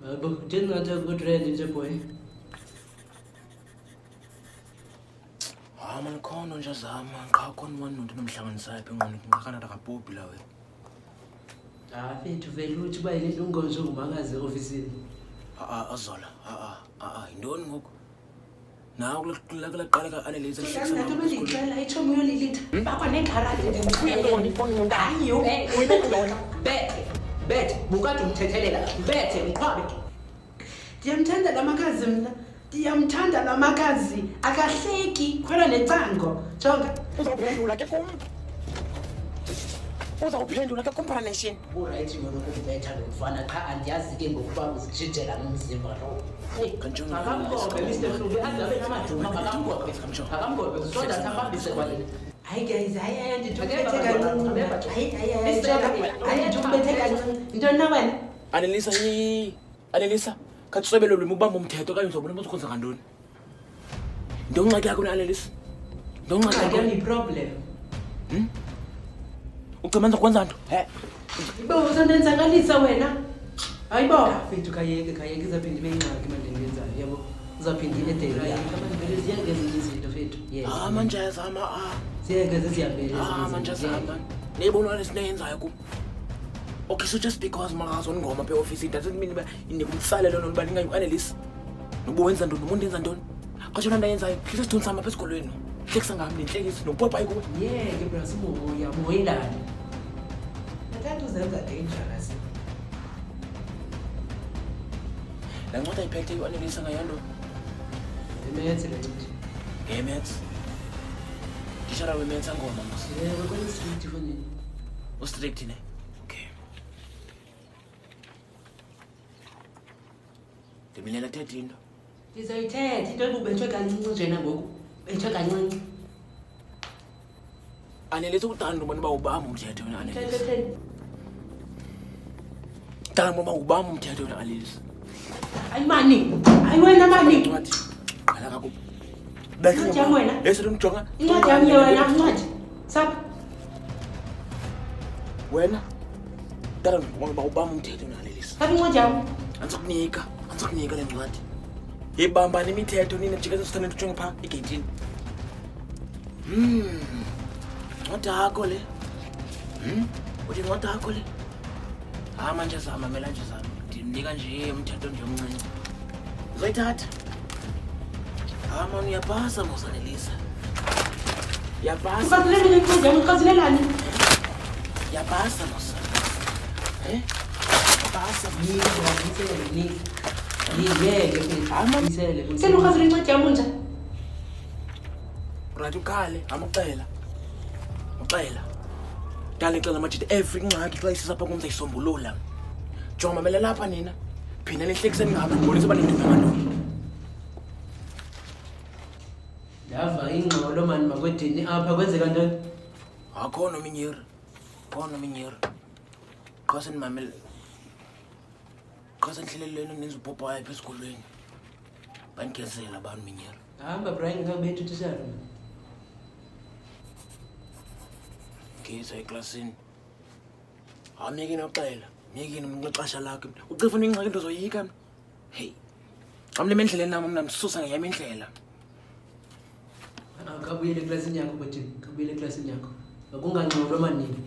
But didn't that have good red in the boy? Man khona nje zama qha khona umuntu nomhlanganisa yaphi ngqondo ngiqhakana akabhobhi la wena. Fethu vele uthi kuba yini ungonzo ngumakazi ofisini. Azola indoni ngoku nawe kulaqala ka analyze Ngathi belixela ithomo yolilitha bakwa negarage hayo bethe bukade umthethelela bethe ngiphabe ndiyamthanda lamakazi mina ndiyamthanda lamakazi akahleki khwela necango jonga uzawuphendula ke kum uzawuphendula ke comparison uright yona ukubetha ngokufana qha andiyazi ke ngokuba uzijijela nomzimba lo akamgobhe Mr. Hlubi azabe namaduma akamgobhe soda sambambise kwalena hayi guys hayi ndithubethe kancinci hayi ndithubethe kancinci into na wena Annelisa katswebelo lwimi ubamba umthetho kanye uzobona ukuthi ukhonza kantoni. Ndongxaki yakho Annelisa. Ndongxaki yakho ni problem. Ucemanda kwenza nto? Ibo uzondenzakalisa wena. Hayibo. Fethu kayeke izaphinda ibe ingxaki manje ngenzayo yabo. Uzaphindile edele yakho manje vele ziyangeza izinto fethu. Yes. Manje zama Siyangeza ziyabele. Manje zama. Neyibona lesinayenzayo ku. Okay, so just because makazo ngoma pe office it doesn't mean inikumsalelo noma ningayi Annelisa. Nobuwenza ntoni umuntu enza ntoni? Qasho landa yenzayo. Hlisa sithunzi sama phesikolweni. Hlekisa ngami nenhlekisi nopopa ayikuwe. Ke brasi moya moyelana. Nathathu zenza dangerous. La ncwadi ayiphethe uAnnelisa ngayando. Emethe le ncwadi. Emethe. Dishara wemethe ngoma mos. Wewe kwani street foni? Strict ne. Ngimilela thethe into. Ndizoyithetha into ebubethwe kancinci njena ngoku. Bethwe kancinci. Annelisa ukudanda ubona uba ubamba umthetho wena Annelisa. Thetheni. Dala ngoba ubamba umthetho wena Annelisa. Hayi mani. Hayi wena mani. Ncwadi. Ala kakubi. Incwadi yami wena. Bese lumjonga. Incwadi yami wena ncwadi. Sap. Wena. Dala ngoba ubamba umthetho wena Annelisa. Sap incwadi yami. Angizokunika le ncwadi. Ibamba nemithetho nina jikeza sithanda ujonge pha egate. Ncwadi yakho le. Uthi ncwadi yakho le. Manje zama mela nje zama. Ndimnika nje umthetho nje omncinci. Uzoyithatha. Man uyapasa mos Annelisa. Yapasa. Ukazilela incwadi yami ukazelelani? Yapasa mos. Yapasa Yini. Yiyeke mfethu. Senukhazile incwadi yami nje. Right ukhale amaxela. Dale xela majithi every ngxaki xa isisa pha kumza isombulula. Jonga mamela lapha nina. Phina lehlekiseni ngapha ngibonisa bani nto ngantoni. Yava ingxolo mani makwedini apha kwenzeka ntoni? Akhona minyeri. Xa senimamela. Xa senhleleleni nenza upopa yapha esikolweni. Banigezela abantu minyeri. Hamba Brian ngakubethu utishara. Ngisa eklasini. Miyekini uxela. Miyekini ngixasha lakhe. Ucifa ingxaki into zoyika. Hey. Amle endleleni nami mina msusa ngeyami indlela. Akabuyele eklasini yakho kwethu. Akubuyele eklasini yakho. Akungangxolo manini.